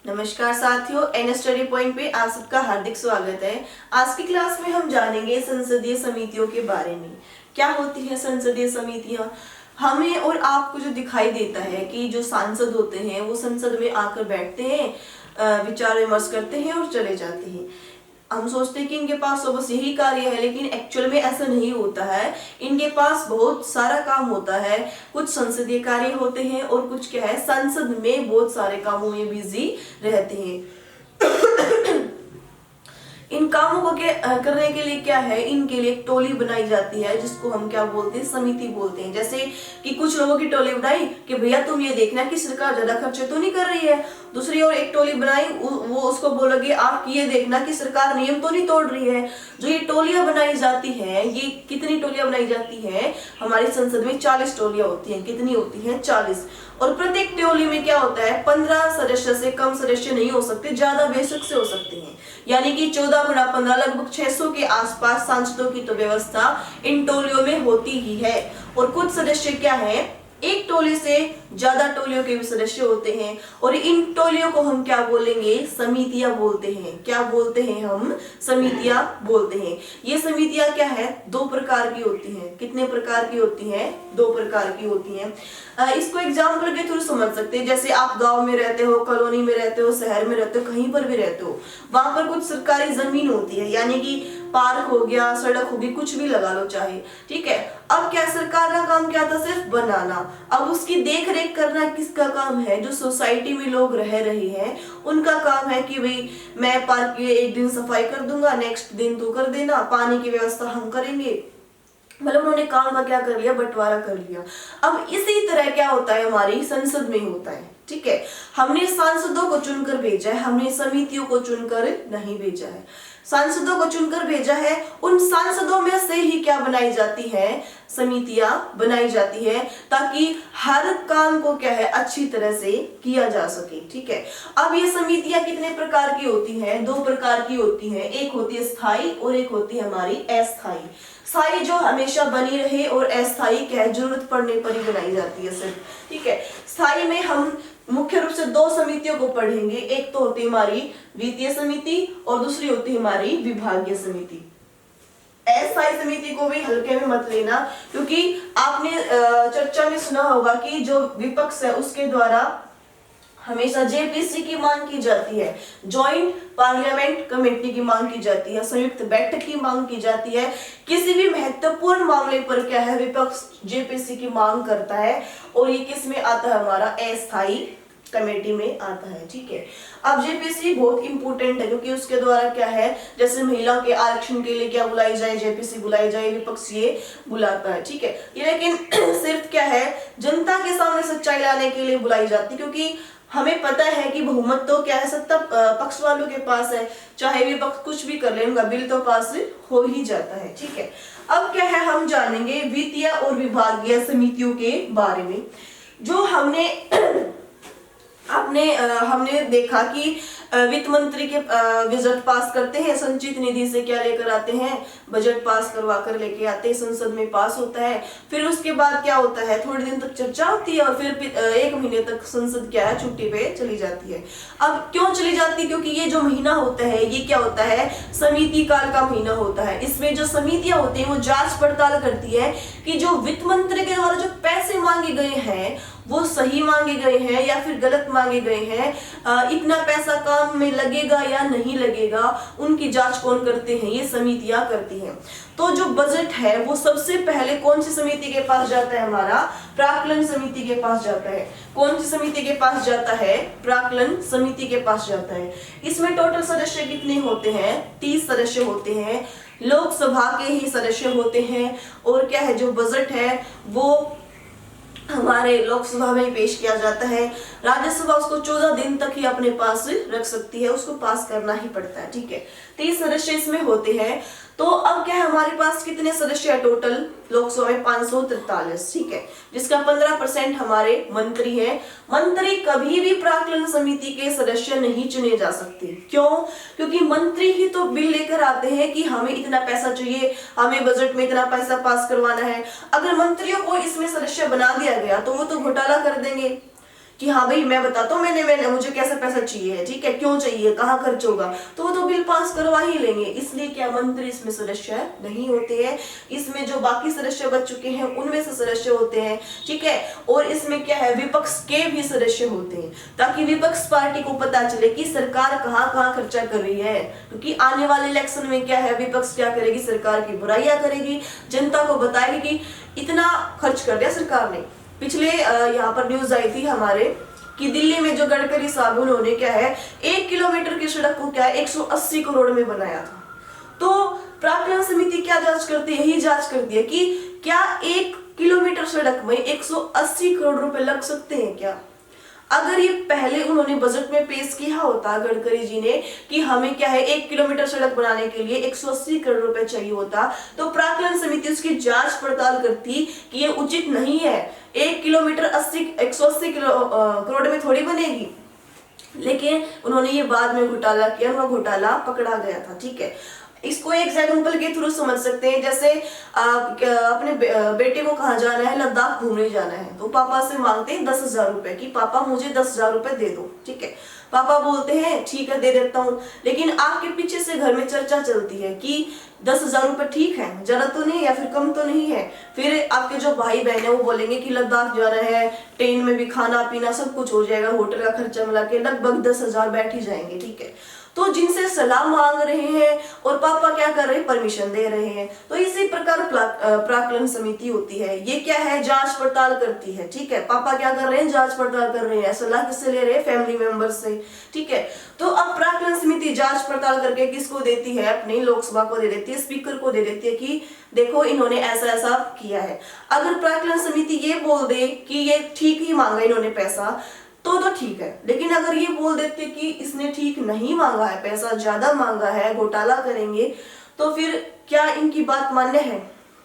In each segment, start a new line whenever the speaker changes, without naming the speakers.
नमस्कार साथियों, N study point पे आप सबका हार्दिक स्वागत है। आज की क्लास में हम जानेंगे संसदीय समितियों के बारे में। क्या होती है संसदीय समितियां? हमें और आपको जो दिखाई देता है कि जो सांसद होते हैं वो संसद में आकर बैठते हैं, विचार विमर्श करते हैं और चले जाते हैं। हम सोचते हैं कि इनके पास तो बस यही कार्य है, लेकिन एक्चुअल में ऐसा नहीं होता है। इनके पास बहुत सारा काम होता है। कुछ संसदीय कार्य होते हैं और कुछ क्या है, संसद में बहुत सारे कामों में बिजी रहते हैं। इन कामों को करने के लिए क्या है, इनके लिए एक टोली बनाई जाती है जिसको हम क्या बोलते हैं, समिति बोलते हैं। जैसे कि कुछ लोगों की टोली बनाई कि भैया तुम ये देखना कि सरकार ज्यादा खर्चे तो नहीं कर रही है। दूसरी ओर एक टोली बनाई, वो उसको बोलोगे आप ये देखना कि सरकार नियम तो नहीं तोड़ रही है। जो ये टोलियां बनाई जाती है, ये कितनी टोलियां बनाई जाती है, हमारी संसद में 40 टोलियां होती हैं। कितनी होती हैं? 40। और प्रत्येक टोली में क्या होता है, 15 सदस्य से कम सदस्य नहीं हो सकते, ज्यादा बेशक से हो सकते हैं। यानी कि 14 गुणा 15 लगभग 600 के आसपास सांसदों की तो व्यवस्था इन टोलियों में होती ही है। और कुछ सदस्य क्या है, एक टोली से ज्यादा टोलियों के भी सदस्य होते हैं और इन टोलियों को हम क्या बोलेंगे, समितियां बोलते हैं। क्या बोलते हैं हम? समितियां बोलते हैं। ये समितियां क्या है, 2 प्रकार की होती हैं। कितने प्रकार की होती हैं? 2 प्रकार की होती हैं। इसको एग्जाम्पल के थ्रू समझ सकते हैं। जैसे आप गांव में रहते हो, कॉलोनी में रहते हो, शहर में रहते हो, कहीं पर भी रहते हो, वहां पर कुछ सरकारी जमीन होती है, यानी कि पार्क हो गया, सड़क होगी, कुछ भी लगा लो चाहे, ठीक है। अब क्या सरकार का काम क्या था? सिर्फ बनाना। अब उसकी देख रेख करना किसका काम है? जो सोसाइटी में लोग रह रहे हैं उनका काम है कि भाई मैं पार्क की एक दिन सफाई कर दूंगा, नेक्स्ट दिन तू कर देना, पानी की व्यवस्था हम करेंगे। मतलब उन्होंने काम का क्या कर लिया, बंटवारा कर लिया। अब इसी तरह क्या होता है, हमारी संसद में होता है, ठीक है। हमने सांसदों को चुनकर भेजा है, हमने समितियों को चुनकर नहीं भेजा है। सांसदों को चुनकर भेजा है, उन सांसदों में से ही क्या बनाई जाती है, समितियां बनाई जाती है, ताकि हर काम को क्या है, अच्छी तरह से किया जा सके, ठीक है। अब ये समितियां कितने प्रकार की होती हैं? 2 प्रकार की होती हैं। एक होती है स्थायी और एक होती है हमारी अस्थायी। स्थायी जो हमेशा बनी रहे और अस्थायी क्या है, जरूरत पड़ने पर ही बनाई जाती है सिर्फ, ठीक है। स्थायी में हम मुख्य रूप से 2 समितियों को पढ़ेंगे। एक तो होती है हमारी वित्तीय समिति और दूसरी होती है हमारी विभागीय समिति। अस्थायी समिति को भी हल्के में मत लेना, क्योंकि आपने चर्चा में सुना होगा कि जो विपक्ष है उसके द्वारा हमेशा जेपीसी की मांग की जाती है, ज्वाइंट पार्लियामेंट कमेटी की मांग की जाती है, संयुक्त बैठक की मांग की जाती है। किसी भी महत्वपूर्ण मामले पर क्या है, विपक्ष जेपीसी की मांग करता है और ये किस में आता है, हमारा अस्थायी कमेटी में आता है, ठीक है। अब जेपीसी बहुत इंपॉर्टेंट है, क्योंकि उसके द्वारा क्या है, जैसे महिला के आरक्षण के लिए क्या बुलाई जाए, जेपीसी बुलाई जाए, विपक्ष ये बुलाता है, ठीक है। ये लेकिन सिर्फ क्या है, जनता के सामने सच्चाई लाने के लिए बुलाई जाती है, क्योंकि हमें पता है कि बहुमत तो क्या है, सत्ता पक्ष वालों के पास है, चाहे विपक्ष कुछ भी कर ले, उनका बिल तो पास हो ही जाता है, ठीक है। अब क्या है, हम जानेंगे वित्तीय और विभागीय समितियों के बारे में। जो हमने देखा कि वित्त मंत्री के बजट पास करते हैं, संचित निधि से क्या लेकर आते हैं, बजट पास करवा कर लेके आते हैं, संसद में पास होता है। फिर उसके बाद क्या होता है, थोड़े दिन तक चर्चा होती है और फिर 1 महीने तक संसद क्या है, छुट्टी पे चली जाती है। अब क्यों चली जाती है? क्योंकि ये जो महीना होता है, ये क्या होता है, समिति काल का महीना होता है। इसमें जो समितियां होती है वो जांच पड़ताल करती है कि जो वित्त मंत्री के द्वारा जो पैसे मांगे गए हैं वो सही मांगे गए हैं या फिर गलत मांगे गए हैं, इतना पैसा काम में लगेगा या नहीं लगेगा, उनकी जांच कौन करते हैं, ये समितियां करती हैं। तो जो बजट है वो सबसे पहले कौन सी समिति के पास जाता है, हमारा प्राक्कलन समिति के पास जाता है। कौन सी समिति के पास जाता है? प्राक्कलन समिति के पास जाता है। इसमें टोटल सदस्य कितने होते हैं? 30 सदस्य होते हैं। लोकसभा के ही सदस्य होते हैं और क्या है, जो बजट है वो हमारे लोकसभा में पेश किया जाता है। राज्यसभा उसको 14 दिन तक ही अपने पास रख सकती है, उसको पास करना ही पड़ता है, ठीक है। 30 सदस्य इसमें होते हैं। तो अब क्या है, हमारे पास कितने सदस्य है टोटल लोकसभा में? 543, ठीक है, जिसका 15% हमारे मंत्री हैं। मंत्री कभी भी प्राक्कलन समिति के सदस्य नहीं चुने जा सकते। क्यों? क्योंकि मंत्री ही तो बिल लेकर आते हैं कि हमें इतना पैसा चाहिए, हमें बजट में इतना पैसा पास करवाना है। अगर मंत्रियों को इसमें सदस्य बना दिया गया तो वो तो घोटाला कर देंगे, कि हाँ भाई मैं बताता हूँ, मैंने मुझे कैसा पैसा चाहिए, ठीक है, क्यों चाहिए, कहाँ खर्च होगा, तो वो तो बिल पास करवा ही लेंगे। इसलिए क्या मंत्री इसमें सदस्य नहीं होते हैं, इसमें जो बाकी सदस्य बच चुके हैं उनमें से सदस्य होते हैं, ठीक है। और इसमें क्या है, विपक्ष के भी सदस्य होते हैं, ताकि विपक्ष पार्टी को पता चले कि सरकार कहाँ कहाँ खर्चा कर रही है। क्योंकि आने वाले इलेक्शन में क्या है, विपक्ष क्या करेगी, सरकार की बुराइयां करेगी, जनता को बताएगी कि इतना खर्च कर दिया सरकार ने। पिछले यहाँ पर न्यूज आई थी हमारे कि दिल्ली में जो गडकरी साहब, उन्होंने क्या है 1 किलोमीटर की सड़क को क्या है 180 करोड़ में बनाया था। तो प्राक्कलन समिति क्या जांच करती है, यही जांच करती है कि क्या 1 किलोमीटर सड़क में 180 करोड़ रुपए लग सकते हैं क्या। अगर ये पहले उन्होंने बजट में पेश किया होता गडकरी जी ने कि हमें क्या है 1 किलोमीटर सड़क बनाने के लिए 180 करोड़ रुपए चाहिए होता, तो प्राक्कलन समिति उसकी जांच पड़ताल करती कि ये उचित नहीं है, 1 किलोमीटर 180 करोड़ में थोड़ी बनेगी। लेकिन उन्होंने ये बाद में घोटाला किया, उनका घोटाला पकड़ा गया था, ठीक है। इसको एक एग्जाम्पल के थ्रू समझ सकते हैं, जैसे अपने बेटे को कहाँ जाना है, लद्दाख घूमने जाना है, तो पापा से मांगते हैं 10,000 रुपए की, पापा मुझे 10,000 रुपए दे दो, ठीक है। पापा बोलते हैं ठीक है दे देता हूँ, लेकिन आपके पीछे से घर में चर्चा चलती है कि 10,000 रुपए ठीक है, ज्यादा तो नहीं या फिर कम तो नहीं है। फिर आपके जो भाई बहन है वो बोलेंगे कि लद्दाख जाना है, ट्रेन में भी खाना पीना सब कुछ हो जाएगा, होटल का खर्चा मिला के लगभग 10,000 बैठ ही जाएंगे, ठीक है। तो जिनसे सलाह मांग रहे हैं और पापा क्या कर रहे हैं, परमिशन दे रहे हैं। तो इसी प्रकार प्राक्कलन समिति होती है, ये क्या है, जांच पड़ताल करती है, ठीक है। पापा क्या कर रहे हैं, जांच पड़ताल कर रहे हैं, सलाह किससे ले रहे हैं, फैमिली मेंबर से, ठीक है। तो अब प्राक्कलन समिति जांच पड़ताल करके किसको देती है, अपनी लोकसभा को दे देती है, स्पीकर को दे देती है कि देखो इन्होंने ऐसा ऐसा किया है। अगर प्राक्कलन समिति ये बोल दे कि ये ठीक ही मांगा इन्होंने पैसा, तो ठीक है। लेकिन अगर ये बोल देते कि इसने ठीक नहीं मांगा है, पैसा ज्यादा मांगा है, घोटाला करेंगे, तो फिर क्या इनकी बात मान्य है,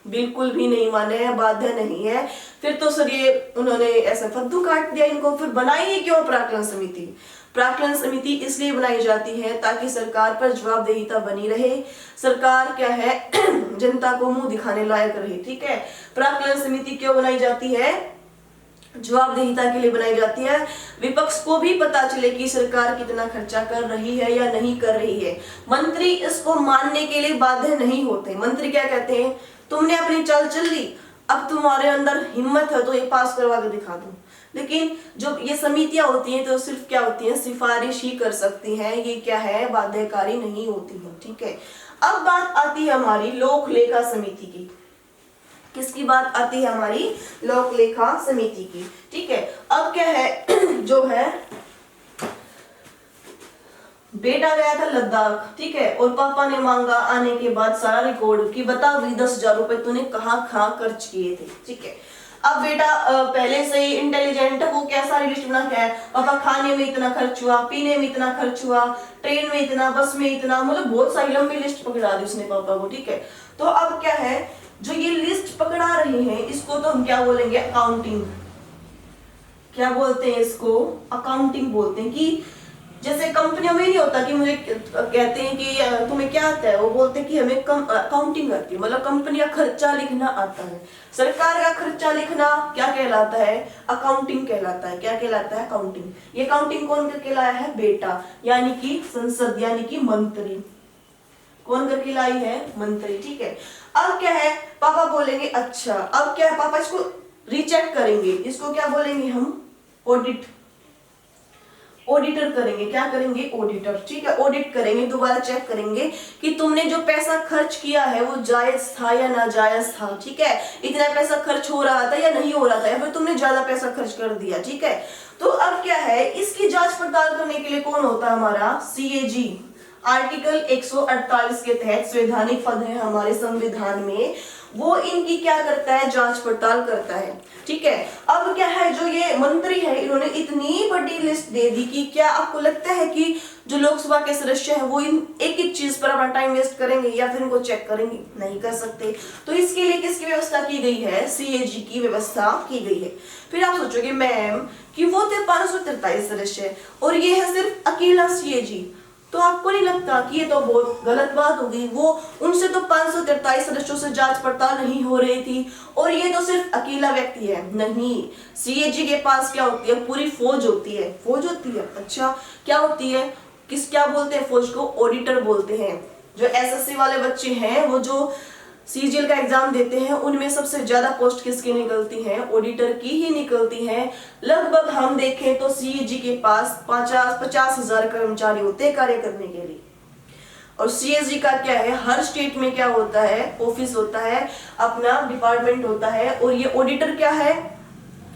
बिल्कुल भी नहीं मान्य है, बाध्य नहीं है। फिर तो सर ये उन्होंने ऐसा फद्दू काट दिया इनको, फिर बनाई ही क्यों प्राक्कलन समिति। प्राक्कलन समिति इसलिए बनाई जाती है ताकि सरकार पर जवाबदेहिता बनी रहे, सरकार क्या है जनता को मुंह दिखाने लायक रहे, ठीक है। प्राक्कलन समिति क्यों बनाई जाती है, जवाबदेहिता के लिए बनाई जाती है, विपक्ष को भी पता चले कि सरकार कितना खर्चा कर रही है या नहीं कर रही है। मंत्री इसको मानने के लिए बाध्य नहीं होते। मंत्री क्या कहते हैं, तुमने अपनी चाल चल ली, अब तुम्हारे अंदर हिम्मत है तो ये पास करवा के दिखा दो। लेकिन जो ये समितियां होती हैं तो सिर्फ क्या होती हैं, सिफारिश ही कर सकती हैं, ये क्या है, बाध्यकारी नहीं होती है, ठीक है। अब बात आती है हमारी लोक लेखा समिति की। किसकी बात आती है, हमारी लोक लेखा समिति की, ठीक है। अब क्या है जो है बेटा गया था लद्दाख, ठीक है, और पापा ने मांगा आने के बाद सारा रिकॉर्ड कि बता भी 10,000 रुपए तूने कहाँ कहाँ खर्च किए थे, ठीक है। अब बेटा पहले से ही इंटेलिजेंट, वो क्या सारी लिस्ट बना के है, पापा खाने में इतना खर्च हुआ, पीने में इतना खर्च हुआ, ट्रेन में इतना, बस में इतना, मतलब बहुत सारी लंबी लिस्ट पकड़ा दी उसने पापा को, ठीक है। तो अब क्या है, जो ये लिस्ट पकड़ा रहे हैं इसको तो हम क्या बोलेंगे, अकाउंटिंग। क्या बोलते हैं इसको, अकाउंटिंग बोलते हैं। कि जैसे कंपनियों में नहीं होता कि मुझे कहते हैं कि तुम्हें क्या आता है, वो बोलते हैं कि हमें अकाउंटिंग आती है, मतलब कंपनी का खर्चा लिखना आता है। सरकार का खर्चा लिखना क्या कहलाता है, अकाउंटिंग कहलाता है। क्या कहलाता है, अकाउंटिंग। ये अकाउंटिंग कौन करके लाया है, बेटा, यानी कि संसद, यानी कि मंत्री। कौन करके लाई है, मंत्री, ठीक है। अब क्या है, पापा बोलेंगे अच्छा, अब क्या है, पापा इसको रीचेक करेंगे, इसको क्या बोलेंगे हम, ऑडिट, ऑडिटर करेंगे। क्या करेंगे, ऑडिटर, ठीक है। ऑडिट करेंगे, दोबारा चेक करेंगे कि तुमने जो पैसा खर्च किया है वो जायज था या नाजायज था, ठीक है। इतना पैसा खर्च हो रहा था या नहीं हो रहा था, या फिर तुमने ज्यादा पैसा खर्च कर दिया, ठीक है। तो अब क्या है, इसकी जांच पड़ताल करने के लिए कौन होता है, हमारा CAG। आर्टिकल 148 के तहत संवैधानिक पद है हमारे संविधान में, वो इनकी क्या करता है, जांच पड़ताल करता है, ठीक है। अब क्या है, जो ये मंत्री है इन्होंने इतनी बड़ी लिस्ट दे दी कि क्या आपको लगता है कि जो लोकसभा के सदस्य हैं वो इन एक एक चीज पर अपना टाइम वेस्ट करेंगे या फिर इनको चेक करेंगे, नहीं कर सकते। तो इसके लिए किसकी व्यवस्था की गई है, CAG की व्यवस्था की गई है। फिर आप सोचोगे मैम कि वो थे 543 सदस्य और ये है सिर्फ अकेला CAG, तो आपको नहीं लगता कि ये तो बहुत गलत बात होगी? वो उनसे तो 543 सदस्यों से जांच पड़ताल नहीं हो रही थी और ये तो सिर्फ अकेला व्यक्ति है। नहीं, सीएजी के पास क्या होती है? पूरी फौज होती है। फौज होती है, अच्छा क्या होती है? क्या बोलते हैं फौज को? ऑडिटर बोलते हैं। जो एसएससी वाले बच्चे हैं, वो जो सीजीएल का एग्जाम देते हैं, उनमें सबसे ज्यादा पोस्ट किसकी निकलती है? ऑडिटर की ही निकलती है। लगभग हम देखें तो सीएजी के पास 50,000 कर्मचारी होते हैं कार्य करने के लिए। और सीएजी का क्या है? हर स्टेट में क्या होता है? ऑफिस होता है, अपना डिपार्टमेंट होता है। और ये ऑडिटर क्या है?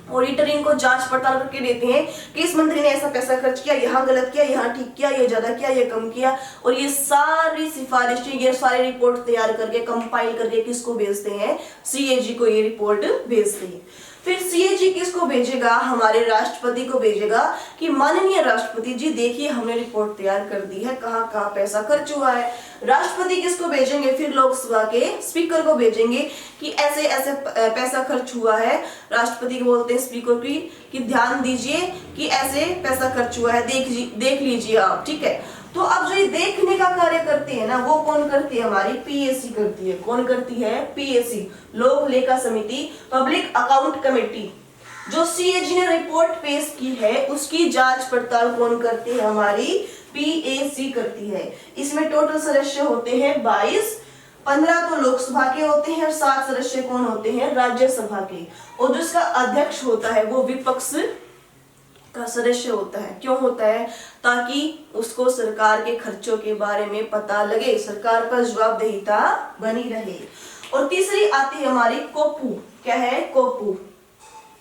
ऑडिटर इनको जांच पड़ताल करके देते हैं कि इस मंत्री ने ऐसा पैसा खर्च किया, यहाँ गलत किया, यहाँ ठीक किया, ये ज्यादा किया, ये कम किया। और ये सारी सिफारिशें, ये सारी रिपोर्ट तैयार करके कंपाइल करके किसको भेजते हैं? सीएजी को ये रिपोर्ट भेजते हैं। फिर सीएजी किसको भेजेगा? हमारे राष्ट्रपति को भेजेगा कि माननीय राष्ट्रपति जी देखिए, हमने रिपोर्ट तैयार कर दी है, कहाँ कहाँ पैसा खर्च हुआ है। राष्ट्रपति किसको भेजेंगे? फिर लोकसभा के स्पीकर को भेजेंगे कि ऐसे ऐसे पैसा खर्च हुआ है। राष्ट्रपति को बोलते हैं स्पीकर की ध्यान दीजिए कि ऐसे पैसा खर्च हुआ है, देख लीजिए आप, ठीक है। तो अब जो ये देखने का कार्य करते हैं ना, वो कौन करती है? हमारी पीएसी करती है। कौन करती है? पीएसी, लोक लेखा समिति, पब्लिक अकाउंट कमेटी। जो सीएजी ने रिपोर्ट पेश की है, उसकी जांच पड़ताल कौन करती है? हमारी पीएसी करती है। इसमें टोटल सदस्य होते हैं 22, 15 तो लोकसभा के होते हैं और 7 सदस्य कौन होते हैं? राज्यसभा के। और जो इसका अध्यक्ष होता है वो विपक्ष का सदस्य होता है। क्यों होता है? ताकि उसको सरकार के खर्चों के बारे में पता लगे, सरकार पर जवाबदेहिता बनी रहे। और तीसरी आती है हमारी कोपू। क्या है? कोपू,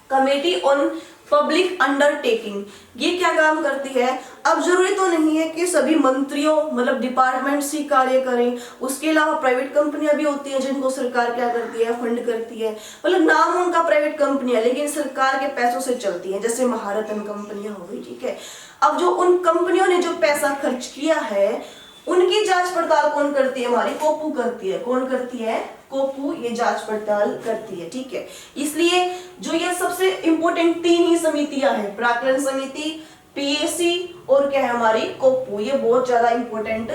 कमेटी ऑन पब्लिक अंडरटेकिंग। ये क्या काम करती है? अब जरूरी तो नहीं है कि सभी मंत्रियों मतलब डिपार्टमेंट्स ही कार्य करें, उसके अलावा प्राइवेट कंपनियां भी होती हैं जिनको सरकार क्या करती है? फंड करती है। मतलब नाम उनका प्राइवेट कंपनियां, लेकिन सरकार के पैसों से चलती हैं, जैसे महारत्न कंपनियां हो गई, ठीक है। अब जो उन कंपनियों ने जो पैसा खर्च किया है, उनकी जांच पड़ताल कौन करती है? हमारी कोपू करती है। कौन करती है? कोपू ये जांच पड़ताल करती है, ठीक है। इसलिए जो ये सबसे इंपॉर्टेंट 3 ही समितियां हैं, प्राक्कलन समिति, पीएसी और क्या है? हमारी कोपू, ये बहुत ज्यादा इंपॉर्टेंट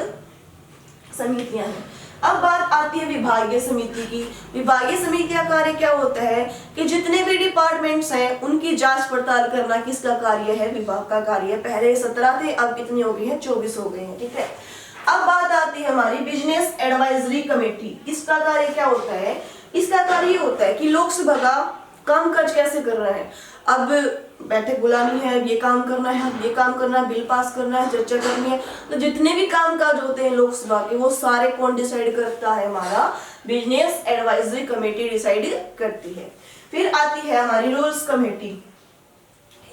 समितियां हैं। अब बात आती है विभागीय समिति की। विभागीय समिति का कार्य क्या होता है कि जितने भी डिपार्टमेंट्स हैं उनकी जांच पड़ताल करना किसका कार्य है? विभाग का कार्य है। पहले 17 थे, अब कितने हो गए हैं? 24 हो गए हैं, ठीक है। अब बात आती है हमारी बिजनेस एडवाइजरी कमेटी। इसका कार्य क्या होता है? इसका कार्य होता है कि लोकसभा का कामकाज कैसे कर रहा है। अब बैठक बुलानी है, ये काम करना है, ये काम करना है, बिल पास करना है, चर्चा करनी है, तो जितने भी कामकाज होते हैं लोकसभा के, वो सारे कौन डिसाइड करता है? हमारा बिजनेस एडवाइजरी कमेटी डिसाइड करती है। फिर आती है हमारी रूल्स कमेटी।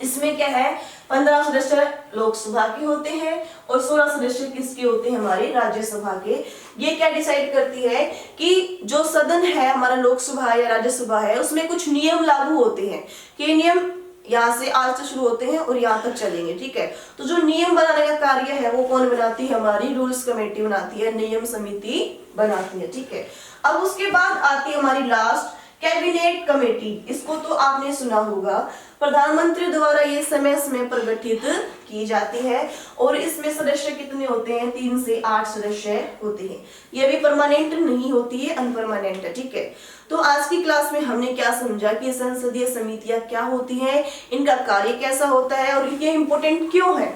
इसमें क्या है? 15 सदस्य लोकसभा के होते हैं और 16 सदस्य किसके होते हैं? हमारे राज्यसभा के। ये क्या डिसाइड करती है कि जो सदन है हमारा, लोकसभा या राज्यसभा है, उसमें कुछ नियम लागू होते हैं कि नियम यहाँ से आज से शुरू होते हैं और यहाँ तक चलेंगे, ठीक है। तो जो नियम बनाने का कार्य है वो कौन बनाती है? हमारी रूल्स कमेटी बनाती है, नियम समिति बनाती है, ठीक है। अब उसके बाद आती है हमारी लास्ट कैबिनेट कमेटी। इसको तो आपने सुना होगा, प्रधानमंत्री द्वारा ये समय समय पर गठित की जाती है और इसमें सदस्य कितने होते हैं? 3 से 8 सदस्य होते हैं। ये भी परमानेंट नहीं होती है, अनपरमानेंट है, ठीक है। तो आज की क्लास में हमने क्या समझा कि संसदीय समितियां क्या होती हैं, इनका कार्य कैसा होता है और ये इम्पोर्टेंट क्यों है।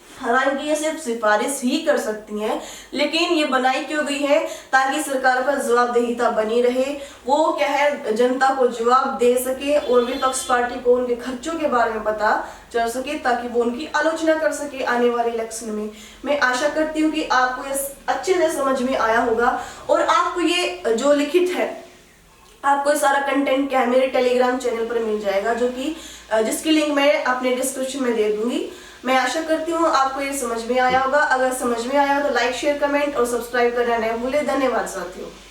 हालांकि ये सिर्फ सिफारिश ही कर सकती हैं, लेकिन ये बनाई क्यों गई है? ताकि सरकार पर जवाबदेहिता बनी रहे, वो क्या है जनता को जवाब दे सके और विपक्ष पार्टी को उनके खर्चों के बारे में पता चल सके, ताकि वो उनकी आलोचना कर सके आने वाले इलेक्शन में। मैं आशा करती हूँ कि आपको ये अच्छे से समझ में आया होगा और आपको ये जो लिखित है, आपको सारा कंटेंट क्या है मेरे टेलीग्राम चैनल पर मिल जाएगा, जो कि जिसकी लिंक मैं अपने डिस्क्रिप्शन में दे दूंगी। मैं आशा करती हूँ आपको ये समझ में आया होगा। अगर समझ में आया हो तो लाइक, शेयर, कमेंट और सब्सक्राइब करना न भूलें। धन्यवाद साथियों।